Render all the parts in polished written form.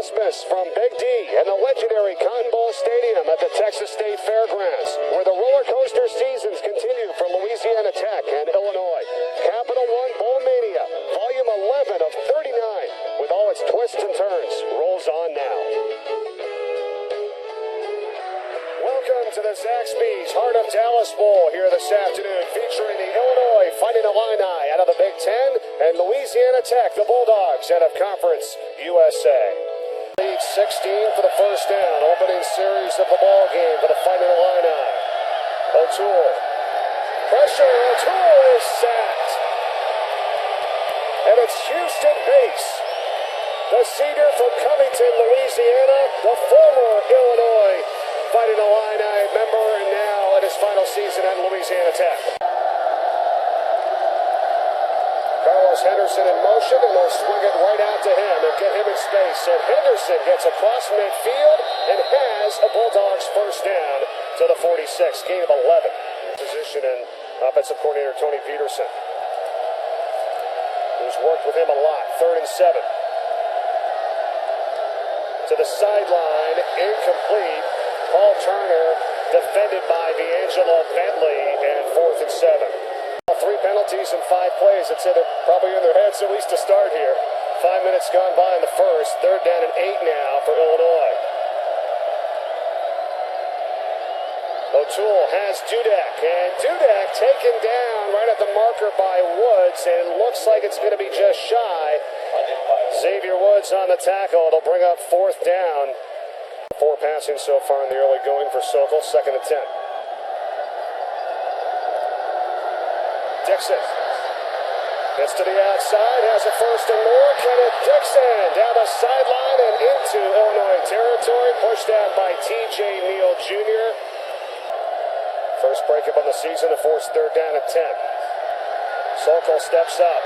Christmas from Big D and the legendary Cotton Bowl Stadium at the Texas State Fairgrounds, where the roller coaster seasons continue for Louisiana Tech and Illinois. Capital One Bowl Mania, volume 11 of 39, with all its twists and turns, rolls on now. Welcome to the Zaxby's Heart of Dallas Bowl here this afternoon, featuring the Illinois Fighting Illini out of the Big Ten and Louisiana Tech, the Bulldogs, out of Conference USA. Lead 16 for the first down, opening series of the ball game for the Fighting Illini. O'Toole. Pressure, O'Toole is sacked. And it's Houston Bates, the senior from Covington, Louisiana, the former Illinois Fighting Illini member, and now in his final season at Louisiana Tech. Carlos Henderson in motion, and they'll swing it right out to him and get him in space. And Henderson gets across midfield and has a Bulldogs first down to the 46, gain of 11. Position and offensive coordinator Tony Peterson, who's worked with him a lot. 3rd and 7. To the sideline, incomplete. Paul Turner defended by D'Angelo Bentley, and 4th and 7. 3 penalties in 5 plays. I'd say they're probably in their heads at least to start here. 5 minutes gone by in the first. 3rd down and 8 now for Illinois. O'Toole has Dudek, and Dudek taken down right at the marker by Woods, and it looks like it's going to be just shy. Xavier Woods on the tackle. It'll bring up 4th down. 4 passing so far in the early going for Sokol. 2nd and 10. Dixon gets to the outside, has a 1st and more. Kenneth Dixon down the sideline and into Illinois territory. Pushed out by T.J. Neal Jr. First breakup on the season, a forced 3rd down and 10. Sokol steps up.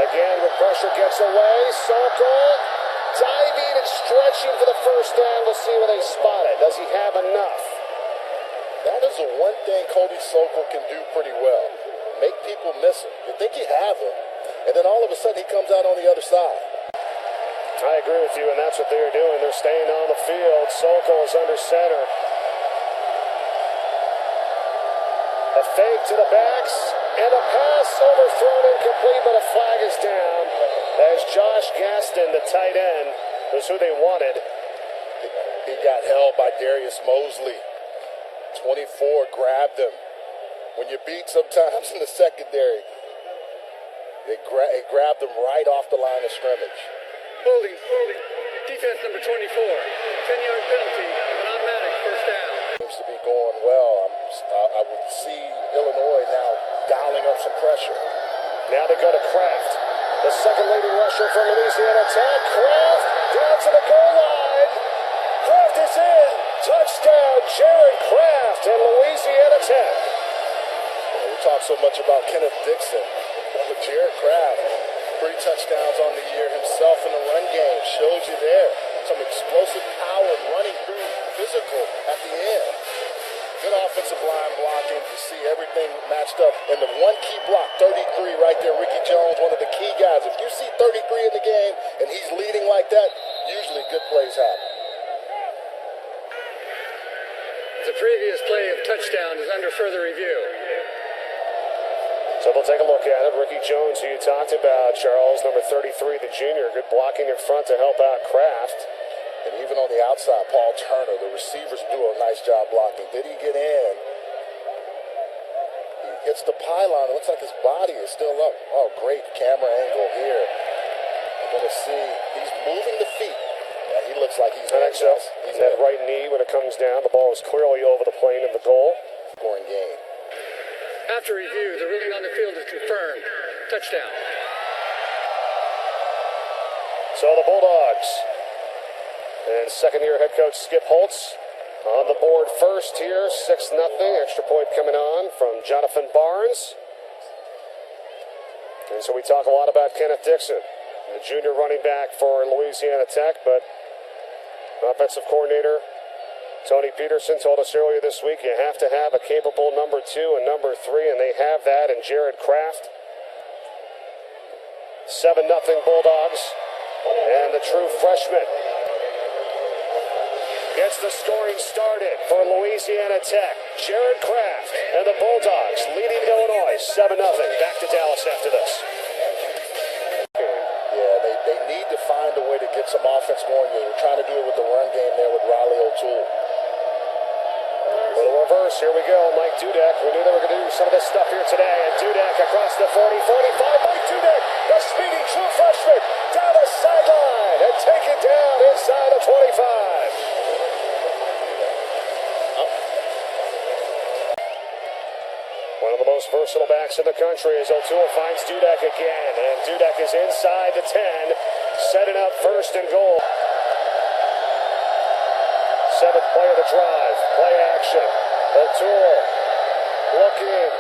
Again with pressure, gets away. Sokol diving and stretching for the first down. We'll see where they spot it. Does he have enough? That is the one thing Cody Sokol can do pretty well. Make people miss him. You think you have him, and then all of a sudden he comes out on the other side. I agree with you, and that's what they're doing. They're staying on the field. Sokol is under center. A fake to the backs, and a pass overthrown incomplete, but a flag is down. As Josh Gaston, the tight end, was who they wanted. He got held by Darius Mosley. 24 grabbed him. When you beat sometimes in the secondary, they grabbed him right off the line of scrimmage. Holding. Defense number 24. 10-yard penalty, an automatic first down. Seems to be going well. I would see Illinois now dialing up some pressure. Now they go to Kraft, the second leading rusher for Louisiana Tech. Kraft down to the goal line. Kraft is in. Touchdown, Jared Kraft and Louisiana Tech. We talk so much about Kenneth Dixon. Jared Kraft, 3 touchdowns on the year himself in the run game. Shows you there. Some explosive power running through, physical at the end. Good offensive line blocking. You see everything matched up. And the one key block, 33 right there, Ricky Jones, one of the key guys. If you see 33 in the game and he's leading like that, usually good plays happen. The previous play of touchdown is under further review. So we'll take a look at it. Ricky Jones, who you talked about, Charles, number 33, the junior. Good blocking in front to help out Kraft. And even on the outside, Paul Turner, the receivers do a nice job blocking. Did he get in? He hits the pylon. It looks like his body is still up. Oh, great camera angle here. I'm going to see. He's moving the feet. Yeah, he looks like he's I think so. He's that right knee when it comes down. The ball is clearly over the plane of the goal. Scoring game. After review, the ruling on the field is confirmed. Touchdown. So the Bulldogs and second-year head coach Skip Holtz on the board first here. 6-0. Extra point coming on from Jonathan Barnes. And so we talk a lot about Kenneth Dixon, the junior running back for Louisiana Tech, but offensive coordinator Tony Peterson told us earlier this week you have to have a capable number 2 and number 3, and they have that in Jared Kraft. 7-0 Bulldogs. And the true freshman gets the scoring started for Louisiana Tech. Jared Kraft and the Bulldogs leading Illinois 7-0. Back to Dallas after this. Yeah, they need to find a way to get some offense going. They're trying to do it with the run game there with Riley O'Toole. Little reverse, here we go. Mike Dudek, we knew they were going to do some of this stuff here today. And Dudek across the 40-45. Mike Dudek, the speedy true freshman, down the sideline and take it down inside the 25. One of the most versatile backs in the country as O'Toole finds Dudek again. And Dudek is inside the 10, setting up first and goal. Seventh play of the drive. Play action. O'Toole looking.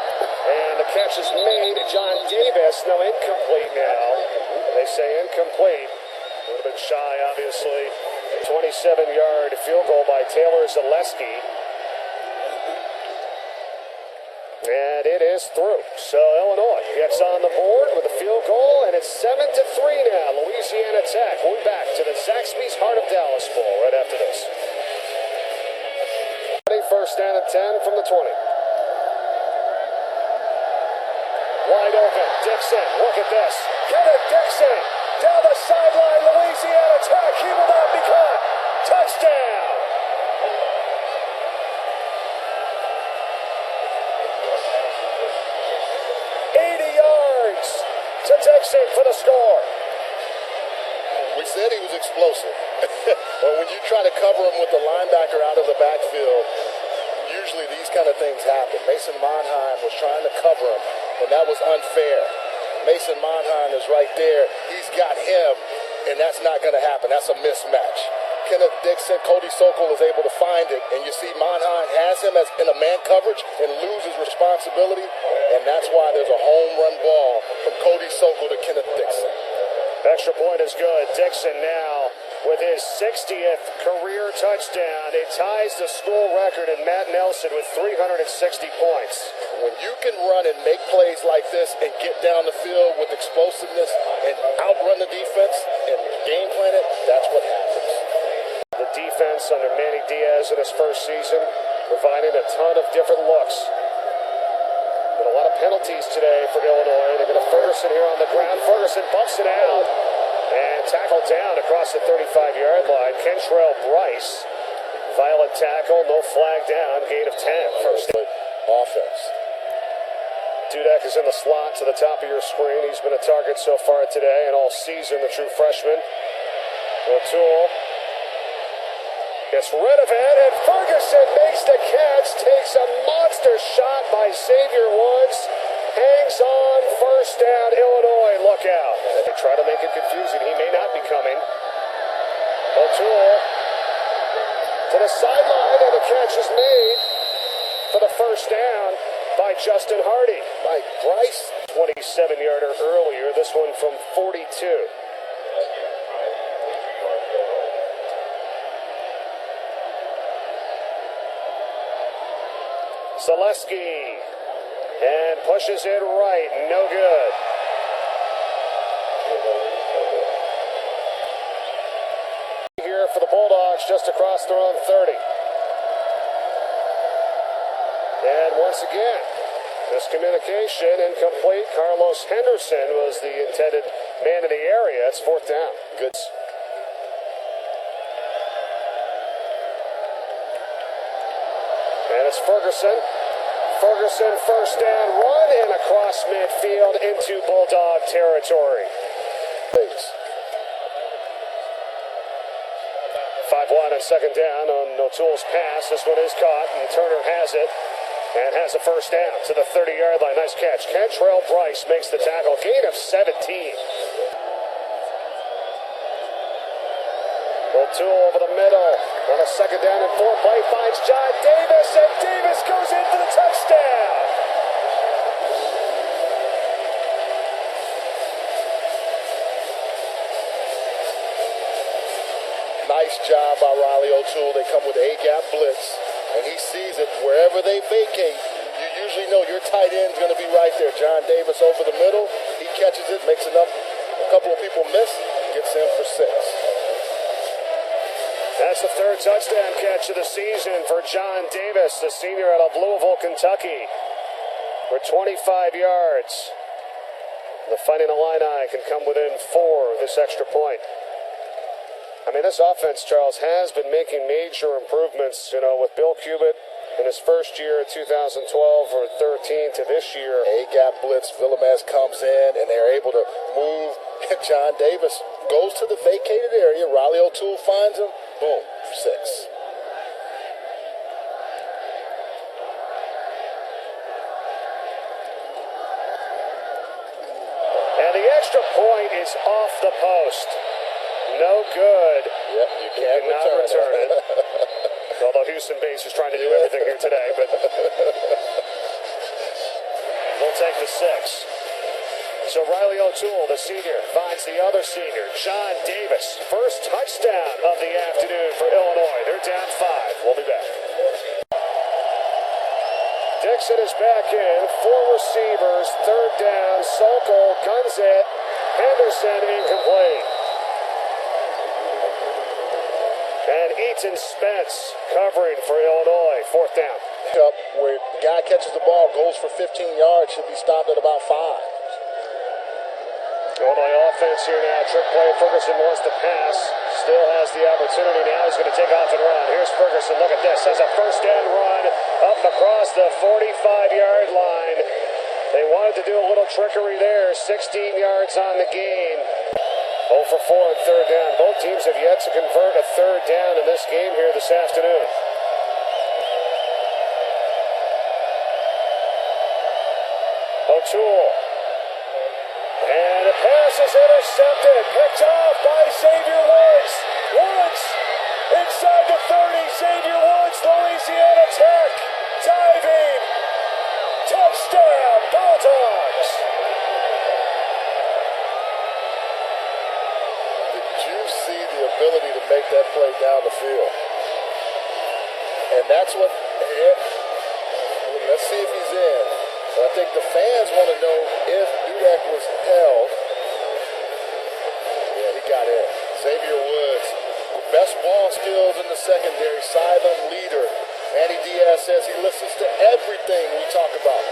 And the catch is made. John Davis. No, incomplete now. They say incomplete. Would have been shy, obviously. 27-yard field goal by Taylor Zaleski. And it is through. So Illinois gets on the board with a field goal, and it's 7-3 now. Louisiana Tech. We're back to the Zaxby's Heart of Dallas Bowl right after this. First down and 10 from the 20. Wide open. Dixon. Look at this. Kenneth Dixon down the sideline. Louisiana Tech. He will not be caught. Touchdown. To Dixon for the score. We said he was explosive. But when you try to cover him with the linebacker out of the backfield, usually these kind of things happen. Mason Monheim was trying to cover him, and that was unfair. Mason Monheim is right there. He's got him, and that's not going to happen. That's a mismatch. Kenneth Dixon, Cody Sokol is able to find it, and you see Monheim has him as in a man coverage and loses responsibility, and that's why there's a home run ball from Cody Sokol to Kenneth Dixon. Extra point is good. Dixon now with his 60th career touchdown. It ties the school record in Matt Nelson with 360 points. When you can run and make plays like this and get down the field with explosiveness and outrun the defense and game plan it, that's what happens. The defense under Manny Diaz in his first season providing a ton of different looks. But a lot of penalties today for Illinois. They're going to Ferguson here on the ground. Ferguson bumps it out and tackled down across the 35-yard line. Kentrell Bryce, violent tackle, no flag down, gain of 10. First offense. Dudek is in the slot to the top of your screen. He's been a target so far today and all season, the true freshman. O'Toole gets rid of it, and Ferguson makes the catch, takes a monster shot by Xavier Woods, hangs on, first down, Illinois, look out. They try to make it confusing, he may not be coming. O'Toole to the sideline, and the catch is made for the first down by Justin Hardy. Mike Bryce, 27-yarder earlier, this one from 42. Zaleski, and pushes it right, no good. Here for the Bulldogs, just across their own 30. And once again, miscommunication, incomplete. Carlos Henderson was the intended man in the area. It's fourth down. Good. And it's Ferguson. Ferguson first down run and across midfield into Bulldog territory. 5-1 on second down on O'Toole's pass. This one is caught, and Turner has it and has a first down to the 30-yard line. Nice catch. Kentrell Bryce makes the tackle. Gain of 17. O'Toole over the middle on a second down and 4 play finds John Davis, and Davis goes in for the touchdown. Nice job by Riley O'Toole. They come with an A-gap blitz, and he sees it wherever they vacate. You usually know your tight end's going to be right there. John Davis over the middle. He catches it, makes enough. A couple of people miss. gets in for 6. That's the third touchdown catch of the season for John Davis, the senior out of Louisville, Kentucky, for 25 yards. The Fighting Illini can come within 4 of this extra point. I mean, this offense, Charles, has been making major improvements, with Bill Cubitt in his first year, 2012 or 13 to this year. A-gap blitz, Villamez comes in, and they're able to move. John Davis goes to the vacated area. Riley O'Toole finds him. Boom, 6. And the extra point is off the post. No good. Yep, you can't return it. Although Houston base is trying to do everything here today, but we'll take the 6. So Riley O'Toole, the senior, finds the other senior, John Davis. First touchdown of the afternoon for Illinois. They're down 5. We'll be back. Dixon is back in. 4 receivers. Third down. Sokol guns it. Henderson incomplete. And Eaton Spence covering for Illinois. Fourth down. Up where the guy catches the ball, goes for 15 yards, should be stopped at about 5. Illinois offense here now. Trick play. Ferguson wants to pass. Still has the opportunity now. He's going to take off and run. Here's Ferguson. Look at this. Has a first down run up across the 45-yard line. They wanted to do a little trickery there. 16 yards on the game. 0 for 4 on third down. Both teams have yet to convert a third down in this game here this afternoon. O'Toole. And the pass is intercepted. Picked off by Xavier Woods. Woods inside the 30. Xavier Woods, Louisiana Tech. Diving. Touchdown, Bulldogs. Did you see the ability to make that play down the field? And that's what, let's see if he's in. But I think the fans want to know if Dudek was held. Yeah, he got in. Xavier Woods, best ball skills in the secondary, silent leader. Manny Diaz says he listens to everything we talk about.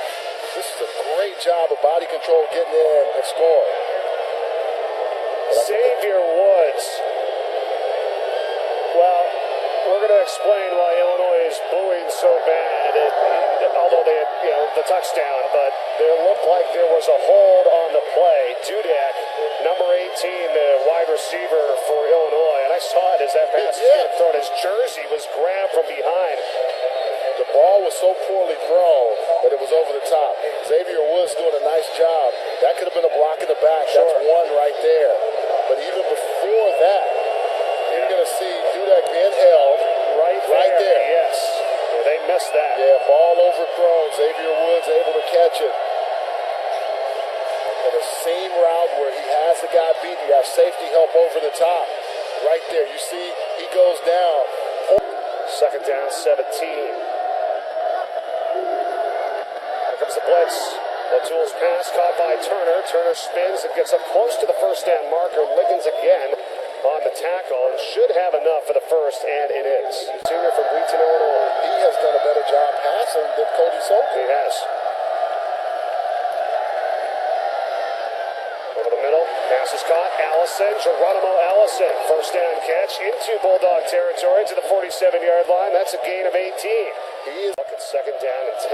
This is a great job of body control, getting in and scoring. Xavier Woods. Well, we're going to explain why Illinois is booing so bad. Although they had, the touchdown, but it looked like there was a hold on the play. Dudek, number 18, the wide receiver for Illinois, and I saw it as that pass was thrown. His jersey was grabbed from behind. The ball was so poorly thrown that it was over the top. Xavier Woods doing a nice job. That could have been a block in the back. Sure. That's one right there. But even before that, you're going to see Dudek being held right there. Yes. Yeah, they missed that. Yeah, ball overthrown. Xavier Woods able to catch it. And a seam route where he has the guy beat. You have safety help over the top. Right there. You see he goes down. Second down, 17. Here comes the blitz. O'Toole's pass caught by Turner. Turner spins and gets up close to the first down marker. Liggins again on the tackle and should have enough for the first, and it is. Senior from Wheaton, Illinois. He has done a better job passing than Cody Sokol. He has. Over the middle, pass is caught. Allison, Geronimo Allison. First down catch into Bulldog territory to the 47-yard line. That's a gain of 18. He is looking second down and 10.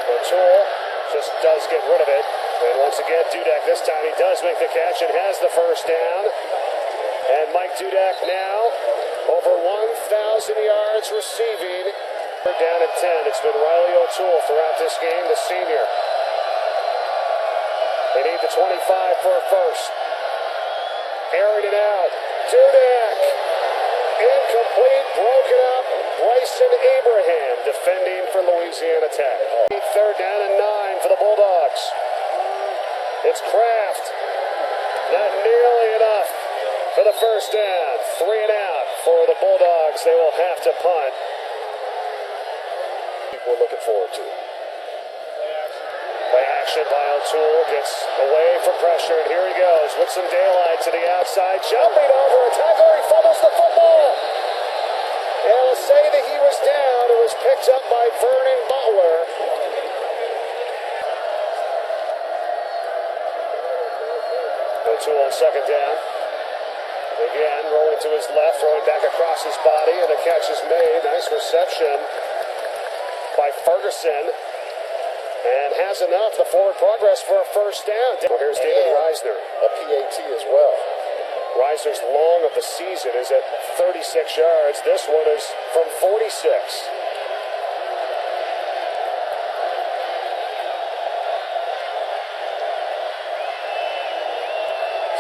O'Toole just does get rid of it. And once again, Dudek, this time he does make the catch and has the first down. And Mike Dudek now over 1,000 yards receiving. They're down at 10. It's been Riley O'Toole throughout this game, the senior. They need the 25 for a first. Airing it out. Dudek. Incomplete, broken up. Bryson Abraham defending for Louisiana Tech. Third down and 9 for the Bulldogs. It's Kraft. Not nearly enough for the first down. 3 and out for the Bulldogs. They will have to punt. We're looking forward to. action by O'Toole. Gets away from pressure, and here he goes with some daylight to the outside. Jumping over a tackler. He fumbles the football. And we'll say that he was down. It was picked up by Vernon Butler. O'Toole on second down. Again, rolling to his left, throwing back across his body, and the catch is made. Nice reception by Ferguson. And has enough, the forward progress for a first down. Well, here's David Reisner. A PAT as well. Reisner's long of the season is at 36 yards. This one is from 46.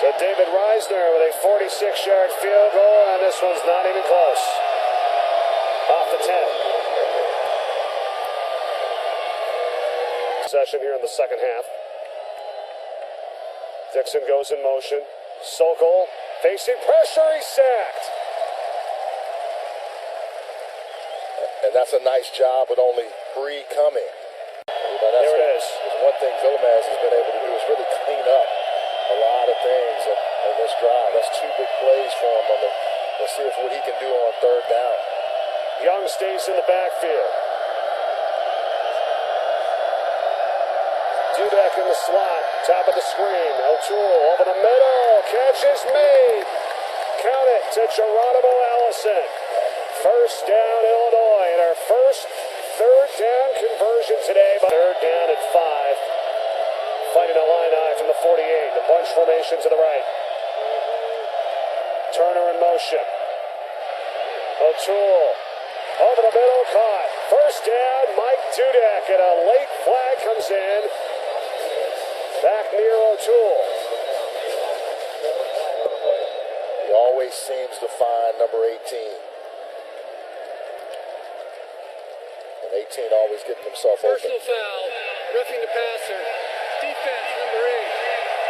So David Reisner with a 46-yard field goal, and this one's not even close. Off the 10. Possession here in the second half. Dixon goes in motion. Sokol facing pressure. He's sacked. And that's a nice job with only 3 coming. There it is. One thing Villamez has been able to do is really clean up a lot of things in this drive. That's 2 big plays for him. Let's see what he can do on third down. Young stays in the backfield. Dudek in the slot, top of the screen. O'Toole over the middle. Catch is made. Count it to Geronimo Allison. First down, Illinois. And our first third down conversion today. Third down at 5. Fighting Illini from the 48. The bunch formation to the right. Turner in motion. O'Toole over the middle, caught. First down, Mike Dudek, and a late flag comes in. Back near O'Toole. He always seems to find number 18. And 18 always getting himself open. Personal foul, roughing the passer. Defense, number 8.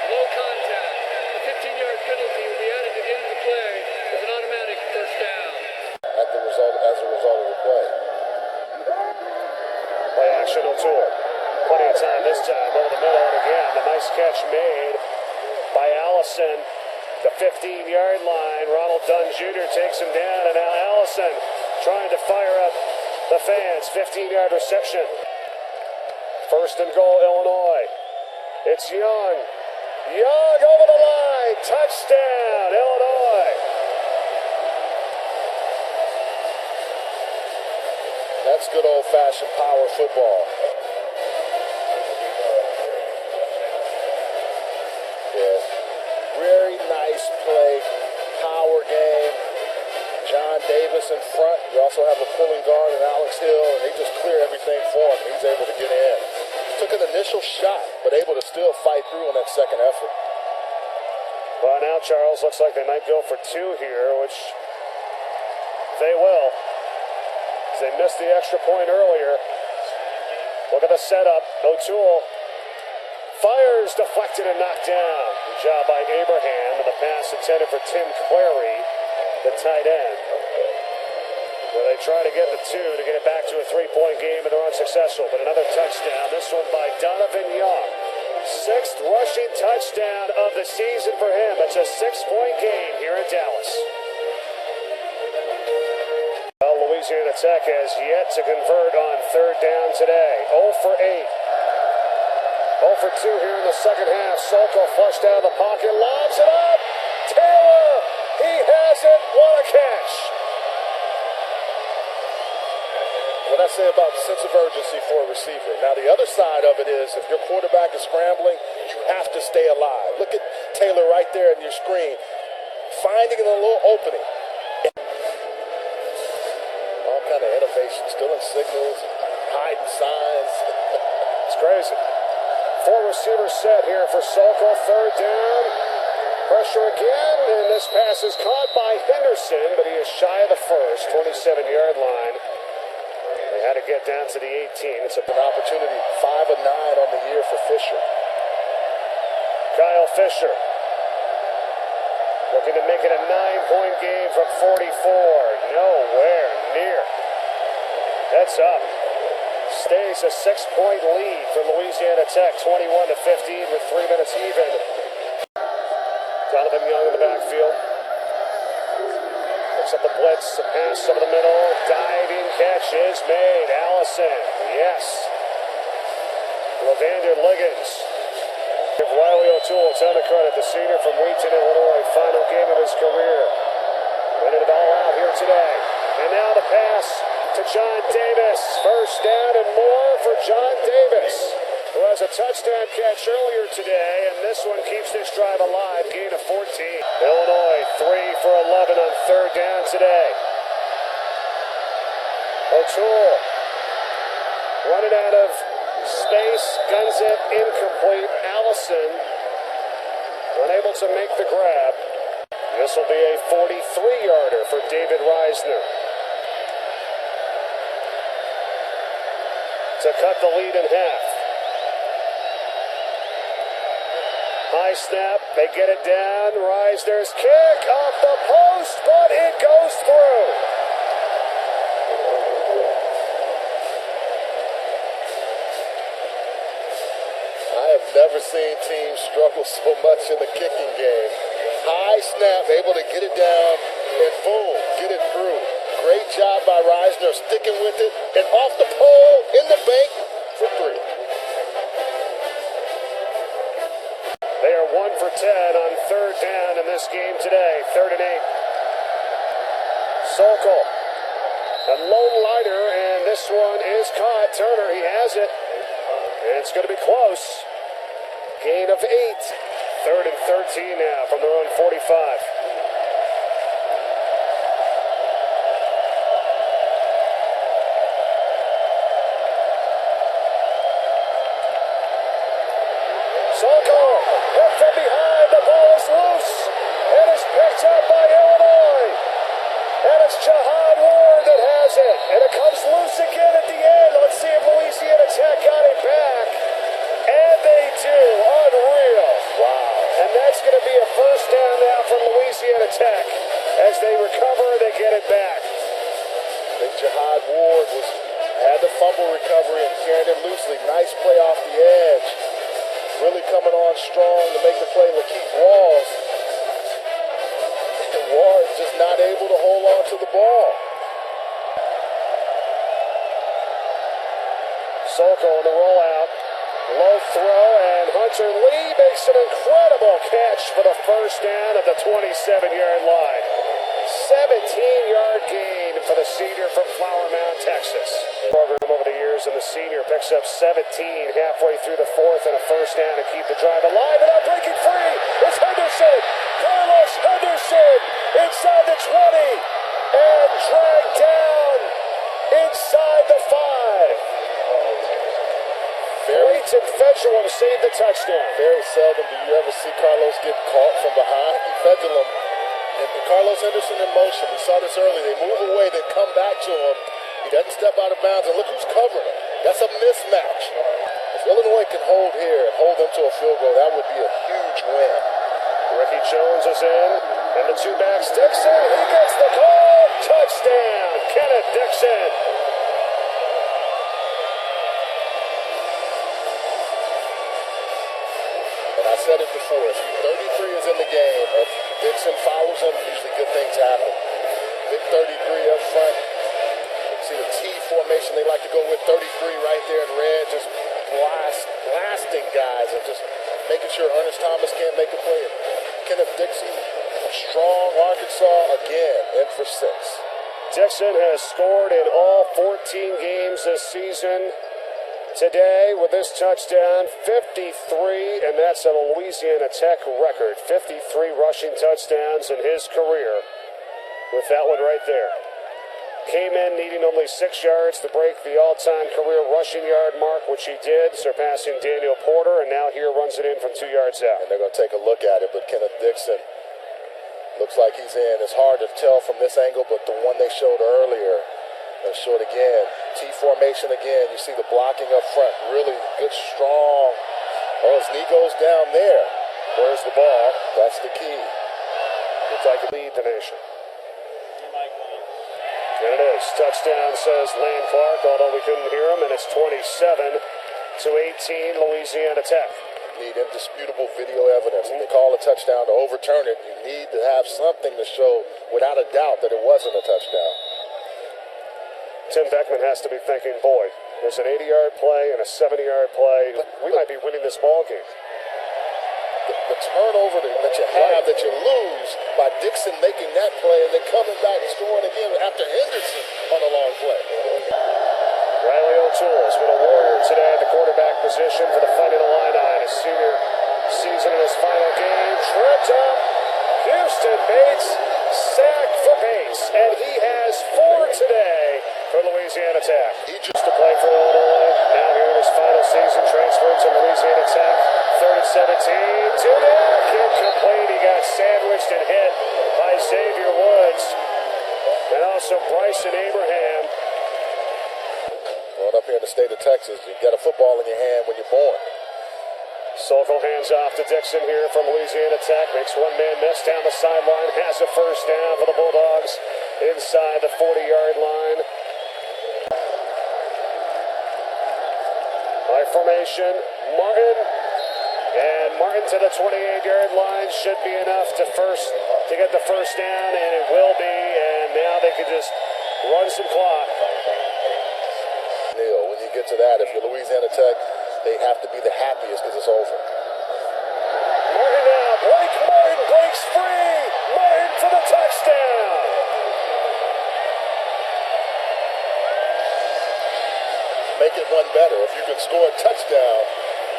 Low contact. A 15-yard penalty will be added to the end of the play with an automatic first down. As a result of the play. Play action, O'Toole. Plenty of time this time over the middle, and again, the nice catch made by Allison. The 15-yard line. Ronald Dunn Jr. takes him down, and now Allison trying to fire up the fans. 15-yard reception. First and goal, Illinois. It's Young. Young over the line. Touchdown, Illinois. That's good old-fashioned power football. Yeah, very nice play, power game. John Davis in front. You also have a pulling guard and Alex Hill, and they just clear everything for him. He's able to get in. Took an initial shot, but able to still fight through on that second effort. Well, now, Charles, looks like they might go for 2 here, which they will. They missed the extra point earlier. Look at the setup. O'Toole fires, deflected and knocked down. Good job by Abraham, and the pass intended for Tim Clary, the tight end. Well, they try to get the 2 to get it back to a 3-point game, and they're unsuccessful. But another touchdown, this one by Donovan Young. 6th rushing touchdown of the season for him. It's a 6-point game here in Dallas. Well, Louisiana Tech has yet to convert on third down today. 0 for 8. 0 for 2 here in the second half. Sokol flushed out of the pocket, lobs it up. Taylor, he has it. What a catch. What I say about sense of urgency for a receiver. Now, the other side of it is if your quarterback is scrambling, you have to stay alive. Look at Taylor right there in your screen, finding a little opening. All kind of innovation, stealing signals, hiding signs. It's crazy. 4 receivers set here for Sokol. Third down. Pressure again, and this pass is caught by Henderson, but he is shy of the first, 27-yard line. They had to get down to the 18. It's An opportunity, 5 of 9 on the year for Fisher. Kyle Fisher looking to make it a 9-point game from 44. Nowhere near. That's up. stays a 6-point lead for Louisiana Tech, 21-15 with 3 minutes even. Donovan Young in the backfield. Picks up the blitz, a pass over the middle. Diving catch is made. Allison, yes. Lavander Liggins. Give Riley O'Toole a ton of credit. The senior from Wheaton, Illinois. Final game of his career. Winning it all out here today. And now the pass to John Davis. First down and more for John Davis, who has a touchdown catch earlier today, and this one keeps this drive alive. Gain of 14. Illinois 3 for 11 on third down today. O'Toole running out of space, guns it, incomplete. Allison unable to make the grab. This will be a 43-yarder for David Reisner to cut the lead in half. High snap, they get it down. Reisner's kick off the post, but it goes through. I have never seen teams struggle so much in the kicking game. High snap, able to get it down, and boom, get it through. Great job by Reisner sticking with it, and off the pole, in the bank for 3. They are 1 for 10 on third down in this game today. 3rd and 8. Sokol, a lone lighter, and this one is caught. Turner, he has it. And it's going to be close. Gain of 8. 3rd and 13 now from their own 45. Sokol, hit from behind. The ball is loose. It is picked up by Illinois. And it's Jihad Ward that has it. And it comes loose again at the end. Let's see if Louisiana Tech got it back. And they do. Unreal. Wow. And that's going to be a first down now for Louisiana Tech. As they recover, they get it back. I think Jihad Ward had the fumble recovery and carried it loosely. Nice play off the edge. Really coming on strong to make the play. Lakeith Walls. And Ward just not able to hold on to the ball. Sokol in the rollout. Low throw, and Hunter Lee makes an incredible catch for the first down at the 27-yard line. 17-yard gain for the senior from Flower Mound, Texas. Program over the years, and the senior picks up 17 halfway through the 4th and a first down to keep the drive alive. And now breaking free is Henderson. Carlos Henderson inside the 20 and dragged down inside the 5. Clayton Fedulum saved the touchdown. Very seldom do you ever see Carlos get caught from behind. Fedulum and Carlos Henderson in motion. We saw this early. They move away, then come back to him. He doesn't step out of bounds, and look who's covering him. That's a mismatch. If Illinois can hold here and hold them to a field goal, that would be a huge win. Ricky Jones is in, and the two backs. Dixon, he gets the call. Touchdown, Kenneth Dixon. And I said it before, if 33 is in the game, if Dixon follows him, usually good things happen. Big 33 up front. See the T formation they like to go with, 33 right there in red, just blasting guys and just making sure Ernest Thomas can't make a play. Kenneth Dixon, strong Arkansas again, in for 6. Dixon has scored in all 14 games this season. Today, with this touchdown, 53, and that's a Louisiana Tech record. 53 rushing touchdowns in his career with that one right there. Came in needing only 6 yards to break the all-time career rushing yard mark, which he did, surpassing Daniel Porter, and now here runs it in from 2 yards out. And they're going to take a look at it, but Kenneth Dixon looks like he's in. It's hard to tell from this angle, but the one they showed earlier, they showed again. T formation again. You see the blocking up front. Really good, strong. Oh, his knee goes down there. Where's the ball? That's the key. Looks like he lead the nation. And it is. Touchdown, says Lane Clark, although we couldn't hear him, and it's 27-18, Louisiana Tech. Need indisputable video evidence. If they call a touchdown to overturn it, you need to have something to show without a doubt that it wasn't a touchdown. Tim Beckman has to be thinking, boy, there's an 80-yard play and a 70-yard play. We might be winning this ball game. The turnover that you have, that you lose by Dixon making that play and then coming back and scoring again after Henderson on a long play. Riley O'Toole has been a warrior today at the quarterback position for the Fighting Illini. His senior season in his final game. Tripped up. Houston Bates, sack for Bates. And he has 4 today for Louisiana Tech. He used to play for Illinois. Now here in his final season, transferred to Louisiana Tech. 3rd and 17. To Nick. Incomplete. He got sandwiched and hit by Xavier Woods. And also Bryson Abraham. Growing up here in the state of Texas, you get a football in your hand when you're born. Sokol hands off to Dixon here from Louisiana Tech. Makes one man miss down the sideline. Has a first down for the Bulldogs inside the 40-yard line. High formation. Martin to the 28-yard line should be enough to get the first down, and it will be. And now they can just run some clock. Neil, when you get to that, if you're Louisiana Tech, they have to be the happiest because it's over. Martin now. Blake Martin breaks free. Martin for the touchdown. Make it one better. If you can score a touchdown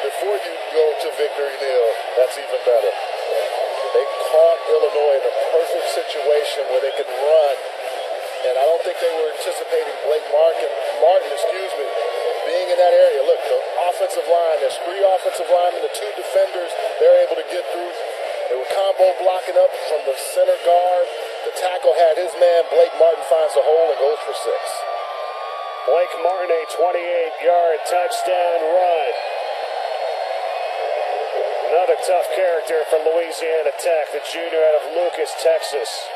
before you go to victory, Neil, that's even better. They caught Illinois in a perfect situation where they could run. And I don't think they were anticipating Blake Martin, being in that area. Look, the offensive line, there's 3 offensive linemen, the 2 defenders, they're able to get through. They were combo blocking up from the center guard. The tackle had his man. Blake Martin finds the hole and goes for 6. Blake Martin, a 28-yard touchdown run. Another tough character for Louisiana Tech, the junior out of Lucas, Texas.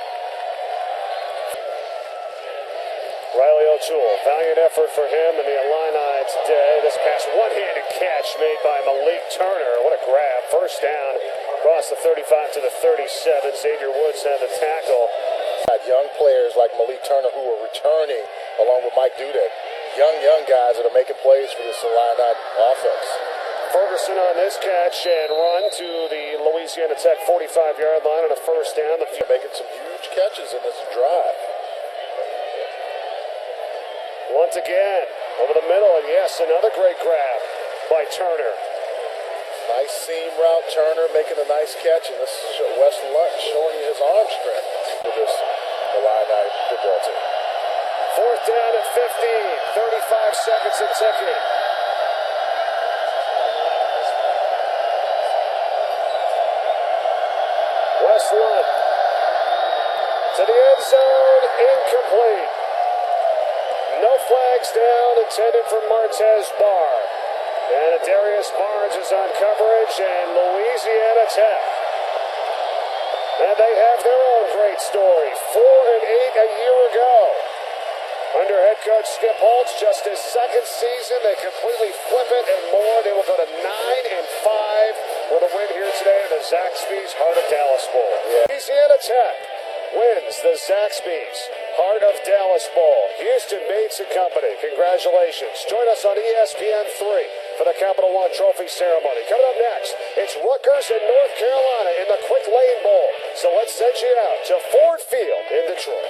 Riley O'Toole, valiant effort for him and the Illini today. This pass, one-handed catch made by Malik Turner. What a grab. First down across the 35 to the 37. Xavier Woods had the tackle. Had young players like Malik Turner who are returning along with Mike Dudek. Young guys that are making plays for this Illini offense. Ferguson on this catch and run to the Louisiana Tech 45-yard line on a first down. They're making some huge catches in this drive. Once again, over the middle, and yes, another great grab by Turner. Nice seam route, Turner making a nice catch, and this is Wes Lunt showing his arm strength for this Illini football team. 4th down at 15, 35 seconds and ticking. Wes Lunt to the end zone, incomplete. No flags down, intended for Martez Barr. And Darius Barnes is on coverage, and Louisiana Tech. And they have their own great story. 4-8 a year ago. Under head coach Skip Holtz, just his second season, they completely flip it and more. They will go to 9-5 with a win here today in the Zaxby's Heart of Dallas Bowl. Yeah. Louisiana Tech wins the Zaxby's Heart of Dallas Bowl. Houston Bates and Company, congratulations. Join us on ESPN3 for the Capital One Trophy ceremony. Coming up next, it's Rutgers in North Carolina in the Quick Lane Bowl. So let's send you out to Ford Field in Detroit.